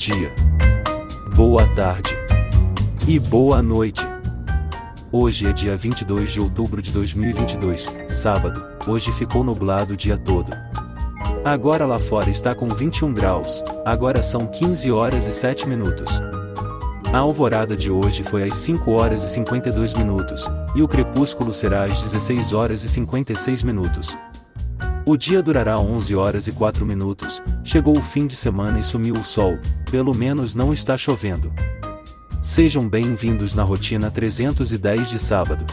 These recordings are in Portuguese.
dia, boa tarde e boa noite. Hoje é dia 22 de outubro de 2022, sábado. Hoje ficou nublado o dia todo. Agora lá fora está com 21 graus, agora são 15 horas e 7 minutos. A alvorada de hoje foi às 5 horas e 52 minutos, e o crepúsculo será às 16 horas e 56 minutos. O dia durará 11 horas e 4 minutos, chegou o fim de semana e sumiu o sol, pelo menos não está chovendo. Sejam bem-vindos na rotina 310 de sábado.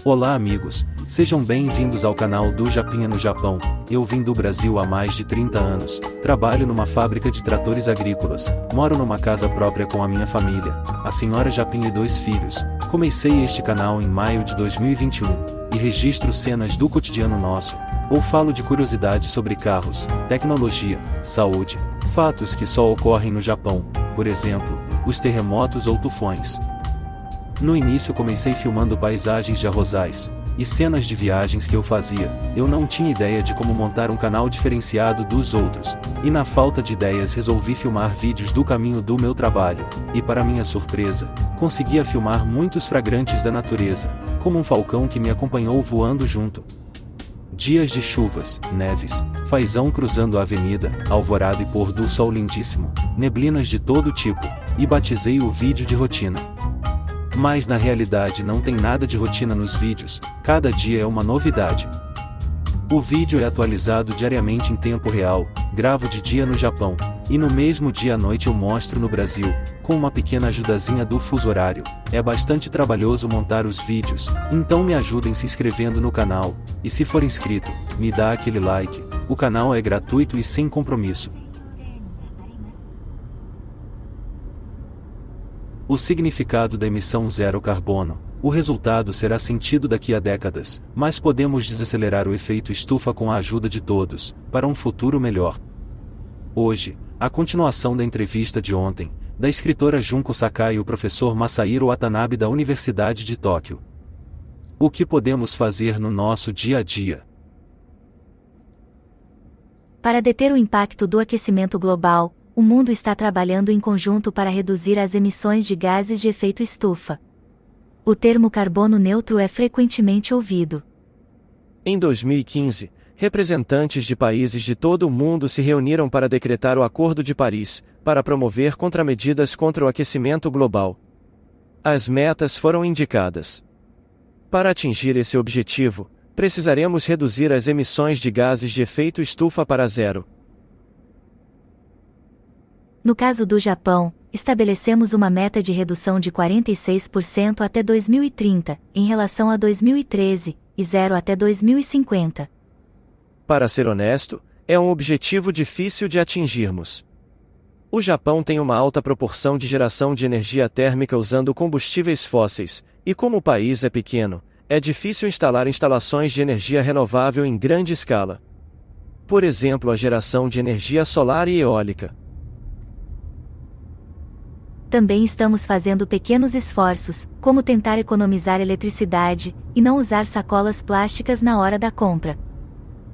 Olá amigos, sejam bem-vindos ao canal do Japinha no Japão. Eu vim do Brasil há mais de 30 anos, trabalho numa fábrica de tratores agrícolas, moro numa casa própria com a minha família, a senhora Japinha e 2 filhos. Comecei este canal em maio de 2021, e registro cenas do cotidiano nosso, ou falo de curiosidades sobre carros, tecnologia, saúde, fatos que só ocorrem no Japão, por exemplo, os terremotos ou tufões. No início comecei filmando paisagens de arrozais, e cenas de viagens que eu fazia. Eu não tinha ideia de como montar um canal diferenciado dos outros, e na falta de ideias resolvi filmar vídeos do caminho do meu trabalho, e para minha surpresa, conseguia filmar muitos flagrantes da natureza, como um falcão que me acompanhou voando junto. Dias de chuvas, neves, fazão cruzando a avenida, alvorada e pôr do sol lindíssimo, neblinas de todo tipo, e batizei o vídeo de rotina. Mas na realidade não tem nada de rotina nos vídeos, cada dia é uma novidade. O vídeo é atualizado diariamente em tempo real, gravo de dia no Japão, e no mesmo dia à noite eu mostro no Brasil, com uma pequena ajudazinha do fuso horário. É bastante trabalhoso montar os vídeos, então me ajudem se inscrevendo no canal, e se for inscrito, me dá aquele like. O canal é gratuito e sem compromisso. O significado da emissão zero carbono. O resultado será sentido daqui a décadas, mas podemos desacelerar o efeito estufa com a ajuda de todos, para um futuro melhor. Hoje, a continuação da entrevista de ontem, da escritora Junko Sakai e o professor Masahiro Watanabe da Universidade de Tóquio. O que podemos fazer no nosso dia a dia? Para deter o impacto do aquecimento global, o mundo está trabalhando em conjunto para reduzir as emissões de gases de efeito estufa. O termo carbono neutro é frequentemente ouvido. Em 2015, representantes de países de todo o mundo se reuniram para decretar o Acordo de Paris, para promover contramedidas contra o aquecimento global. As metas foram indicadas. Para atingir esse objetivo, precisaremos reduzir as emissões de gases de efeito estufa para zero. No caso do Japão, estabelecemos uma meta de redução de 46% até 2030, em relação a 2013, e zero até 2050. Para ser honesto, é um objetivo difícil de atingirmos. O Japão tem uma alta proporção de geração de energia térmica usando combustíveis fósseis, e como o país é pequeno, é difícil instalar instalações de energia renovável em grande escala. Por exemplo, a geração de energia solar e eólica. Também estamos fazendo pequenos esforços, como tentar economizar eletricidade, e não usar sacolas plásticas na hora da compra.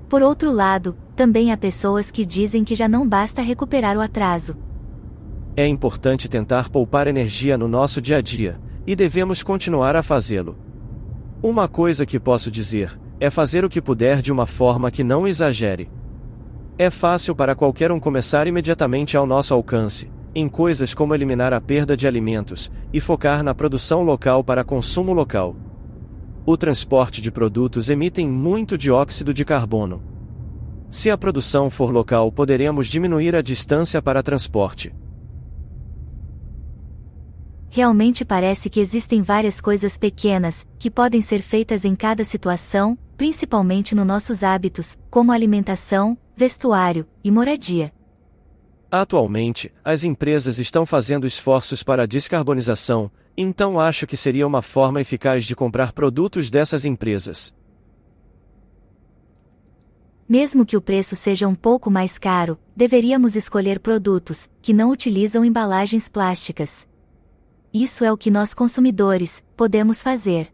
Por outro lado, também há pessoas que dizem que já não basta recuperar o atraso. É importante tentar poupar energia no nosso dia a dia, e devemos continuar a fazê-lo. Uma coisa que posso dizer, é fazer o que puder de uma forma que não exagere. É fácil para qualquer um começar imediatamente ao nosso alcance, em coisas como eliminar a perda de alimentos, e focar na produção local para consumo local. O transporte de produtos emite muito dióxido de carbono. Se a produção for local, poderemos diminuir a distância para transporte. Realmente parece que existem várias coisas pequenas, que podem ser feitas em cada situação, principalmente nos nossos hábitos, como alimentação, vestuário e moradia. Atualmente, as empresas estão fazendo esforços para a descarbonização, então acho que seria uma forma eficaz de comprar produtos dessas empresas. Mesmo que o preço seja um pouco mais caro, deveríamos escolher produtos que não utilizam embalagens plásticas. Isso é o que nós consumidores podemos fazer.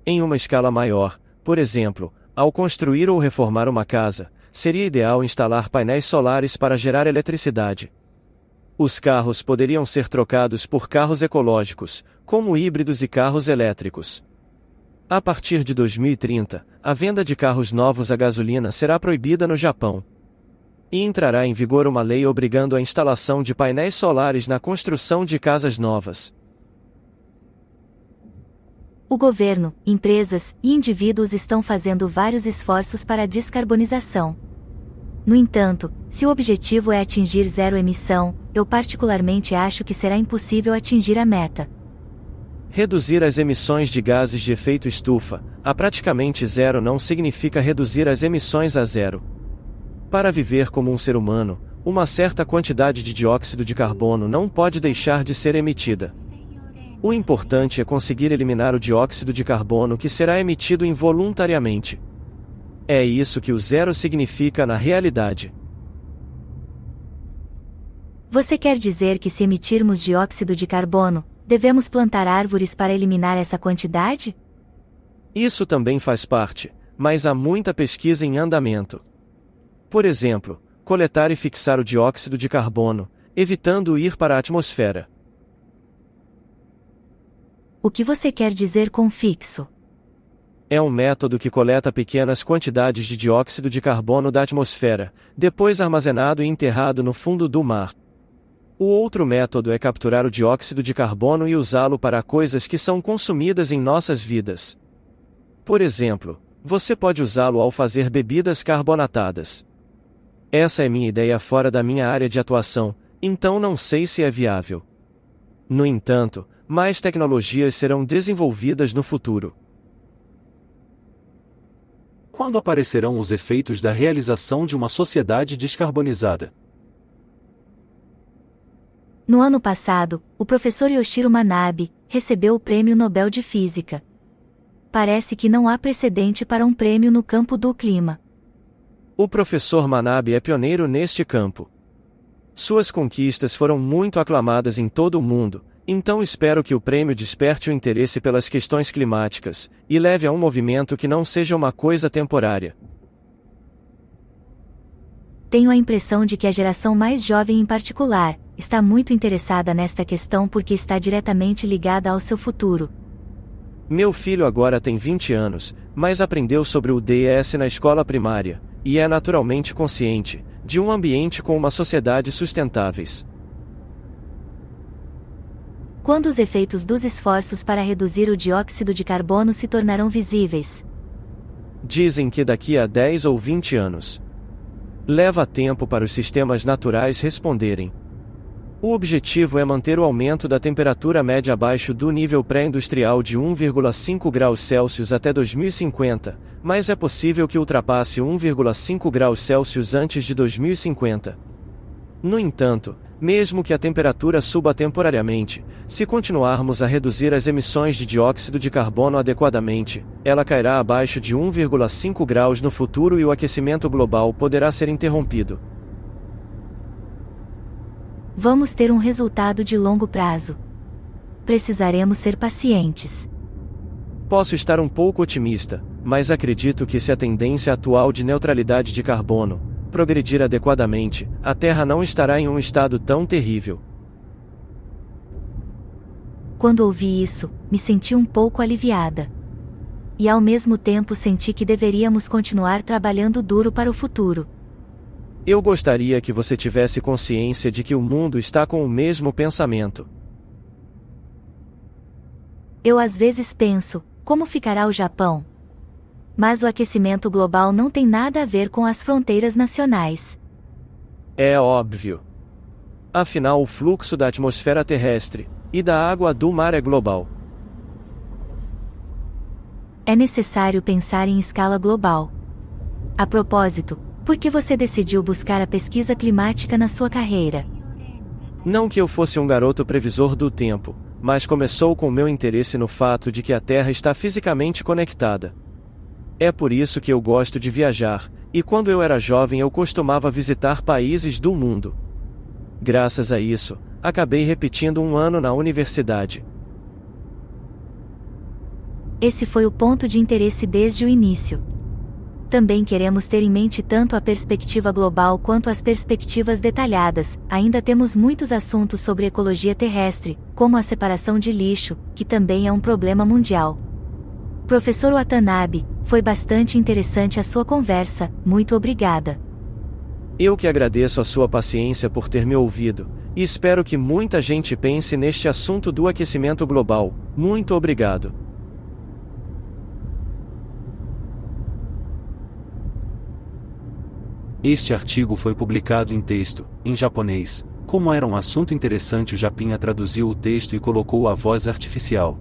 Em uma escala maior, por exemplo, ao construir ou reformar uma casa, seria ideal instalar painéis solares para gerar eletricidade. Os carros poderiam ser trocados por carros ecológicos, como híbridos e carros elétricos. A partir de 2030, a venda de carros novos a gasolina será proibida no Japão. E entrará em vigor uma lei obrigando a instalação de painéis solares na construção de casas novas. O governo, empresas e indivíduos estão fazendo vários esforços para a descarbonização. No entanto, se o objetivo é atingir zero emissão, eu particularmente acho que será impossível atingir a meta. Reduzir as emissões de gases de efeito estufa a praticamente zero não significa reduzir as emissões a zero. Para viver como um ser humano, uma certa quantidade de dióxido de carbono não pode deixar de ser emitida. O importante é conseguir eliminar o dióxido de carbono que será emitido involuntariamente. É isso que o zero significa na realidade. Você quer dizer que se emitirmos dióxido de carbono, devemos plantar árvores para eliminar essa quantidade? Isso também faz parte, mas há muita pesquisa em andamento. Por exemplo, coletar e fixar o dióxido de carbono, evitando ir para a atmosfera. O que você quer dizer com fixo? É um método que coleta pequenas quantidades de dióxido de carbono da atmosfera, depois armazenado e enterrado no fundo do mar. O outro método é capturar o dióxido de carbono e usá-lo para coisas que são consumidas em nossas vidas. Por exemplo, você pode usá-lo ao fazer bebidas carbonatadas. Essa é minha ideia fora da minha área de atuação, então não sei se é viável. No entanto, mais tecnologias serão desenvolvidas no futuro. Quando aparecerão os efeitos da realização de uma sociedade descarbonizada? No ano passado, o professor Yoshiro Manabe recebeu o Prêmio Nobel de Física. Parece que não há precedente para um prêmio no campo do clima. O professor Manabe é pioneiro neste campo. Suas conquistas foram muito aclamadas em todo o mundo, então espero que o prêmio desperte o interesse pelas questões climáticas, e leve a um movimento que não seja uma coisa temporária. Tenho a impressão de que a geração mais jovem em particular, está muito interessada nesta questão porque está diretamente ligada ao seu futuro. Meu filho agora tem 20 anos, mas aprendeu sobre o DES na escola primária, e é naturalmente consciente de um ambiente com uma sociedade sustentáveis. Quando os efeitos dos esforços para reduzir o dióxido de carbono se tornarão visíveis? Dizem que daqui a 10 ou 20 anos. Leva tempo para os sistemas naturais responderem. O objetivo é manter o aumento da temperatura média abaixo do nível pré-industrial de 1,5 graus Celsius até 2050, mas é possível que ultrapasse 1,5 graus Celsius antes de 2050. No entanto, mesmo que a temperatura suba temporariamente, se continuarmos a reduzir as emissões de dióxido de carbono adequadamente, ela cairá abaixo de 1,5 graus no futuro e o aquecimento global poderá ser interrompido. Vamos ter um resultado de longo prazo. Precisaremos ser pacientes. Posso estar um pouco otimista, mas acredito que se a tendência atual de neutralidade de carbono progredir adequadamente, a Terra não estará em um estado tão terrível. Quando ouvi isso, me senti um pouco aliviada. E ao mesmo tempo senti que deveríamos continuar trabalhando duro para o futuro. Eu gostaria que você tivesse consciência de que o mundo está com o mesmo pensamento. Eu às vezes penso, como ficará o Japão? Mas o aquecimento global não tem nada a ver com as fronteiras nacionais. É óbvio. Afinal, o fluxo da atmosfera terrestre e da água do mar é global. É necessário pensar em escala global. A propósito, por que você decidiu buscar a pesquisa climática na sua carreira? Não que eu fosse um garoto previsor do tempo, mas começou com meu interesse no fato de que a Terra está fisicamente conectada. É por isso que eu gosto de viajar, e quando eu era jovem eu costumava visitar países do mundo. Graças a isso, acabei repetindo um ano na universidade. Esse foi o ponto de interesse desde o início. Também queremos ter em mente tanto a perspectiva global quanto as perspectivas detalhadas. Ainda temos muitos assuntos sobre ecologia terrestre, como a separação de lixo, que também é um problema mundial. Professor Watanabe, foi bastante interessante a sua conversa, muito obrigada. Eu que agradeço a sua paciência por ter me ouvido, e espero que muita gente pense neste assunto do aquecimento global. Muito obrigado. Este artigo foi publicado em texto, em japonês. Como era um assunto interessante, o Japinha traduziu o texto e colocou a voz artificial.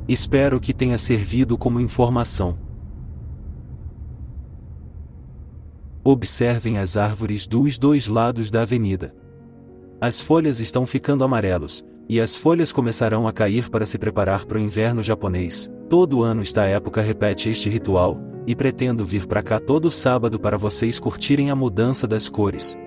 Espero que tenha servido como informação. Observem as árvores dos dois lados da avenida. As folhas estão ficando amarelos, e as folhas começarão a cair para se preparar para o inverno japonês. Todo ano esta época repete este ritual, e pretendo vir para cá todo sábado para vocês curtirem a mudança das cores.